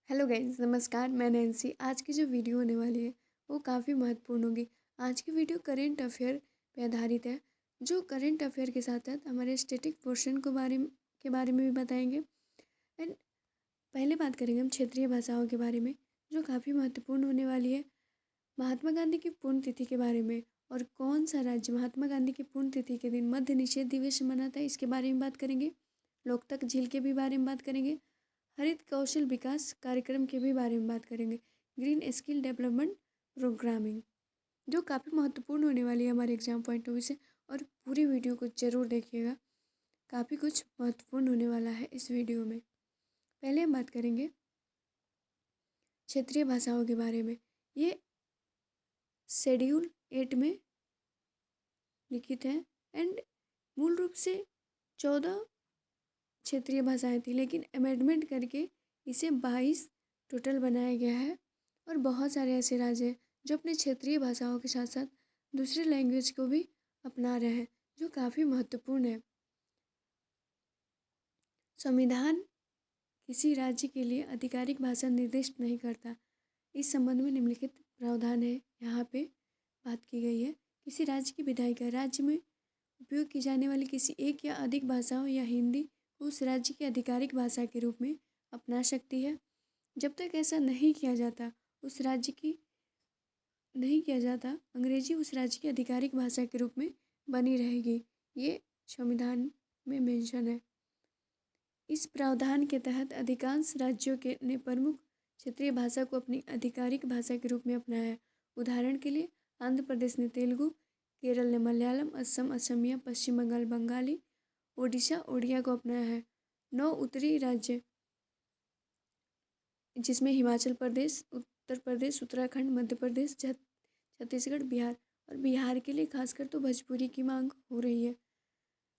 Hello guys, नमस्कार। मैं Nancy. आज की जो वीडियो होने वाली है वो काफ़ी महत्वपूर्ण होगी। आज की वीडियो करेंट अफेयर पे आधारित है, जो करेंट अफेयर के साथ साथ हमारे स्टैटिक पोर्शन के बारे में भी बताएंगे। एंड पहले बात करेंगे हम क्षेत्रीय भाषाओं के बारे में, जो काफ़ी महत्वपूर्ण होने वाली है। महात्मा गांधी की पुण्यतिथि के बारे में और कौन सा राज्य महात्मा गांधी की पुण्यतिथि के दिन मद्य निषेध दिवस मनाता है, इसके बारे में बात करेंगे। लोकतक झील के भी बारे में बात करेंगे। हरित कौशल विकास कार्यक्रम के भी बारे में बात करेंगे। ग्रीन स्किल डेवलपमेंट प्रोग्रामिंग, जो काफ़ी महत्वपूर्ण होने वाली है हमारे एग्जाम पॉइंट ऑफ व्यू से। और पूरी वीडियो को ज़रूर देखिएगा, काफ़ी कुछ महत्वपूर्ण होने वाला है इस वीडियो में। पहले हम बात करेंगे क्षेत्रीय भाषाओं के बारे में। ये शेड्यूल 8 में लिखित है एंड मूल रूप से 14 क्षेत्रीय भाषाएं थी, लेकिन अमेंडमेंट करके इसे 22 टोटल बनाया गया है। और बहुत सारे ऐसे राज्य हैं जो अपने क्षेत्रीय भाषाओं के साथ साथ दूसरे लैंग्वेज को भी अपना रहे हैं, जो काफ़ी महत्वपूर्ण है। संविधान किसी राज्य के लिए आधिकारिक भाषा निर्दिष्ट नहीं करता। इस संबंध में निम्नलिखित प्रावधान है, यहाँ पे बात की गई है। किसी राज्य की विधायिका राज्य में उपयोग की जाने वाली किसी एक या अधिक भाषाओं या हिंदी को उस राज्य की आधिकारिक भाषा के रूप में अपना सकती है। जब तक ऐसा नहीं किया जाता अंग्रेजी उस राज्य की आधिकारिक भाषा के रूप में बनी रहेगी। ये संविधान में मेंशन है। इस प्रावधान के तहत अधिकांश राज्यों के ने प्रमुख क्षेत्रीय भाषा को अपनी आधिकारिक भाषा के रूप में अपनाया है। उदाहरण के लिए आंध्र प्रदेश ने तेलुगु, केरल ने मलयालम, असम असमिया, पश्चिम बंगाल बंगाली, ओडिशा ओडिया को अपनाया है। 9 उत्तरी राज्य, जिसमें हिमाचल प्रदेश, उत्तर प्रदेश, उत्तराखंड, मध्य प्रदेश, छत्तीसगढ़, बिहार, और बिहार के लिए खासकर तो भोजपुरी की मांग हो रही है।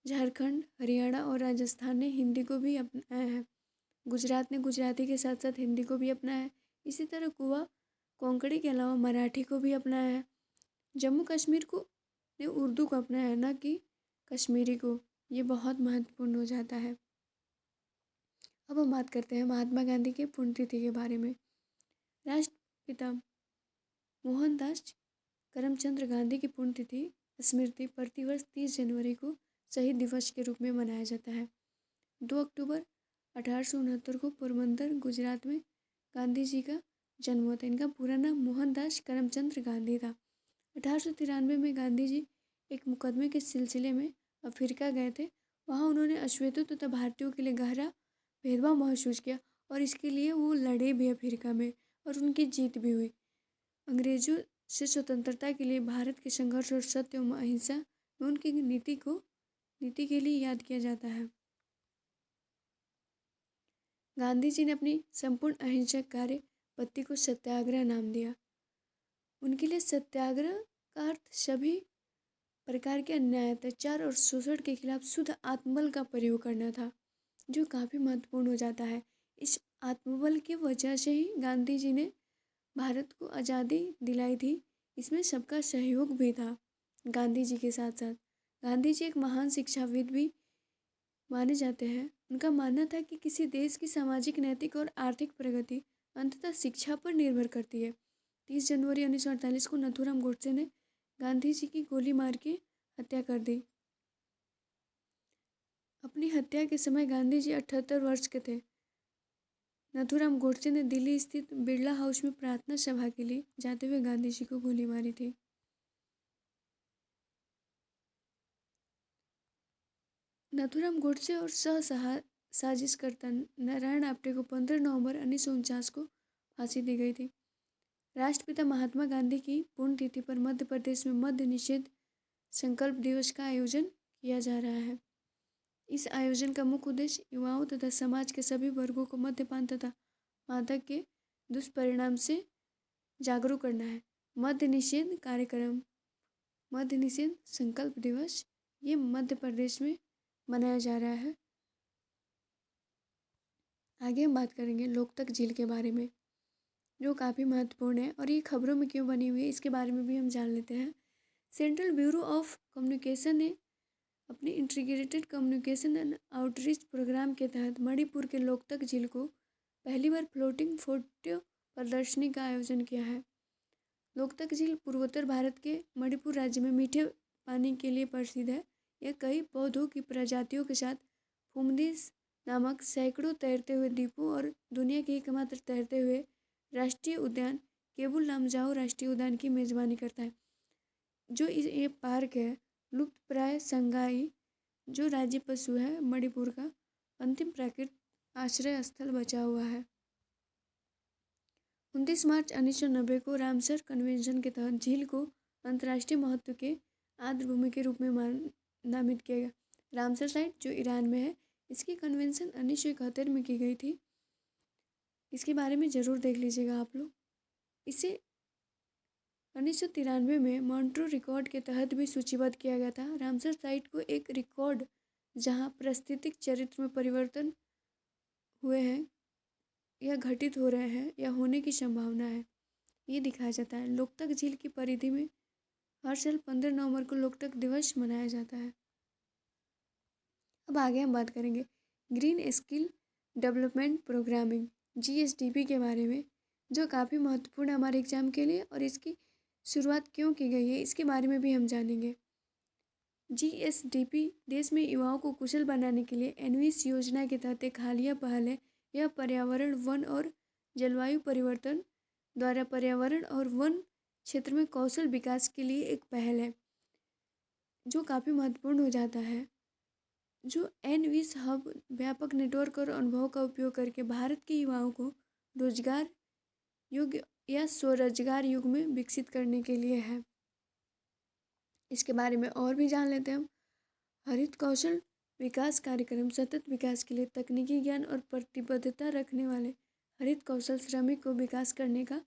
झारखंड, हरियाणा और राजस्थान ने हिंदी को भी अपनाया है। गुजरात ने गुजराती के साथ साथ हिंदी को भी अपनाया है। इसी तरह गोवा कोंकणी के अलावा मराठी को भी अपनाया है। जम्मू कश्मीर को ने उर्दू को अपनाया है, न कि कश्मीरी को। ये बहुत महत्वपूर्ण हो जाता है। अब हम बात करते हैं महात्मा गांधी के पुण्यतिथि के बारे में। राष्ट्रपिता मोहनदास करमचंद गांधी की पुण्यतिथि स्मृति प्रतिवर्ष 30 जनवरी को शहीद दिवस के रूप में मनाया जाता है। 2 अक्टूबर 1869 को पोरबंदर गुजरात में गांधी जी का जन्म हुआ था। इनका पूरा नाम मोहनदास करमचंद गांधी था। 1893 में गांधी जी एक मुकदमे के सिलसिले में अफ्रीका गए थे। वहाँ उन्होंने अश्वेतों तथा भारतीयों के लिए गहरा भेदभाव महसूस किया और इसके लिए वो लड़े भी अफ्रीका में, और उनकी जीत भी हुई। अंग्रेजों से स्वतंत्रता के लिए भारत के संघर्ष और सत्य एवं अहिंसा में उनकी नीति के लिए याद किया जाता है। गांधी जी ने अपनी संपूर्ण अहिंसक कार्य पद्धति को सत्याग्रह नाम दिया। उनके लिए सत्याग्रह का अर्थ सभी प्रकार के अन्याय, अत्याचार और शोषण के खिलाफ शुद्ध आत्मबल का प्रयोग करना था, जो काफ़ी महत्वपूर्ण हो जाता है। इस आत्मबल की वजह से ही गांधी जी ने भारत को आज़ादी दिलाई थी। इसमें सबका सहयोग भी था गांधी जी के साथ साथ। गांधी जी एक महान शिक्षाविद भी माने जाते हैं। उनका मानना था कि किसी देश की सामाजिक, नैतिक और आर्थिक प्रगति अंततः शिक्षा पर निर्भर करती है। 30 जनवरी 1948 को नथुराम गोडसे ने गांधी जी की गोली मार के हत्या कर दी। अपनी हत्या के समय गांधी जी 78 वर्ष के थे। नथुराम गोडसे ने दिल्ली स्थित बिरला हाउस में प्रार्थना सभा के लिए जाते हुए गांधी जी को गोली मारी थी। नथुराम गोडसे और साजिशकर्ता नारायण आप्टे को 15 नवंबर 1949 को फांसी दी गई थी। राष्ट्रपिता महात्मा गांधी की पुण्यतिथि पर मध्य प्रदेश में मद्य निषेध संकल्प दिवस का आयोजन किया जा रहा है। इस आयोजन का मुख्य उद्देश्य युवाओं तथा समाज के सभी वर्गों को मद्यपान तथा मादक के दुष्परिणाम से जागरूक करना है। मद्य निषेध कार्यक्रम, मद्य निषेध संकल्प दिवस, ये मध्य प्रदेश में मनाया जा रहा है। आगे हम बात करेंगे लोकतक झील के बारे में, जो काफ़ी महत्वपूर्ण है और ये खबरों में क्यों बनी हुई है, इसके बारे में भी हम जान लेते हैं। सेंट्रल ब्यूरो ऑफ कम्युनिकेशन ने अपने integrated communication and outreach program के तहत मणिपुर के लोकतक झील को पहली बार फ्लोटिंग फोटो प्रदर्शनी का आयोजन किया है। लोकतक झील पूर्वोत्तर भारत के मणिपुर राज्य में मीठे पानी के लिए प्रसिद्ध है। यह कई पौधों की प्रजातियों के साथ फुमदिस नामक सैकड़ों तैरते हुए द्वीपों और दुनिया के एकमात्र तैरते हुए राष्ट्रीय उद्यान केबुल लामजाओ राष्ट्रीय उद्यान की मेजबानी करता है। जो ये पार्क है लुप्तप्राय संगाई जो राज्य पशु है मणिपुर का अंतिम प्राकृतिक आश्रय स्थल बचा हुआ है। 29 मार्च 1990 को रामसर कन्वेंशन के तहत झील को अंतर्राष्ट्रीय महत्व के आर्द्रभूमि के रूप में नामित किया गया। रामसर साइट जो ईरान में है, इसकी कन्वेंशन 1971 में की गई थी। इसके बारे में ज़रूर देख लीजिएगा आप लोग। इसे 1993 में मॉन्ट्रो रिकॉर्ड के तहत भी सूचीबद्ध किया गया था। रामसर साइट को एक रिकॉर्ड जहां पारिस्थितिक चरित्र में परिवर्तन हुए हैं या घटित हो रहे हैं या होने की संभावना है, ये दिखाया जाता है। लोकतक झील की परिधि में हर साल 15 नवंबर को लोकतक दिवस मनाया जाता है। अब आगे हम बात करेंगे green skill development programming GSDP के बारे में, जो काफ़ी महत्वपूर्ण है हमारे एग्जाम के लिए और इसकी शुरुआत क्यों की गई है इसके बारे में भी हम जानेंगे। GSDP देश में युवाओं को कुशल बनाने के लिए एनवीस योजना के तहत एक हालिया पहल है। यह पर्यावरण, वन और जलवायु परिवर्तन द्वारा पर्यावरण और वन क्षेत्र में कौशल विकास के लिए एक पहल है, जो काफ़ी महत्वपूर्ण हो जाता है। जो एनवीस हब व्यापक नेटवर्क और अनुभव का उपयोग करके भारत के युवाओं को रोजगार युग या स्वरोजगार युग में विकसित करने के लिए है। इसके बारे में और भी जान लेते हैं हम। हरित कौशल विकास कार्यक्रम सतत विकास के लिए तकनीकी ज्ञान और प्रतिबद्धता रखने वाले हरित कौशल श्रमिक को विकास करने का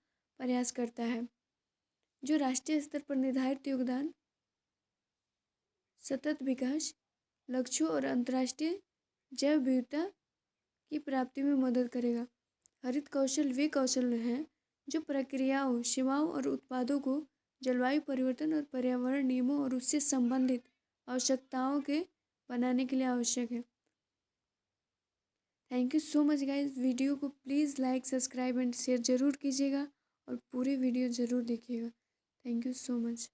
प्रयास करता है। जो राष्ट्रीय स्तर पर निर्धारित योगदान सतत विकास लक्ष्यों और अंतर्राष्ट्रीय जैव विविधता की प्राप्ति में मदद करेगा। हरित कौशल वे कौशल हैं जो प्रक्रियाओं, सेवाओं और उत्पादों को जलवायु परिवर्तन और पर्यावरण नियमों और उससे संबंधित आवश्यकताओं के बनाने के लिए आवश्यक है। Thank you so much guys. Video को please like, subscribe and share ज़रूर कीजिएगा और पूरे वीडियो ज़रूर देखिएगा। Thank you so much.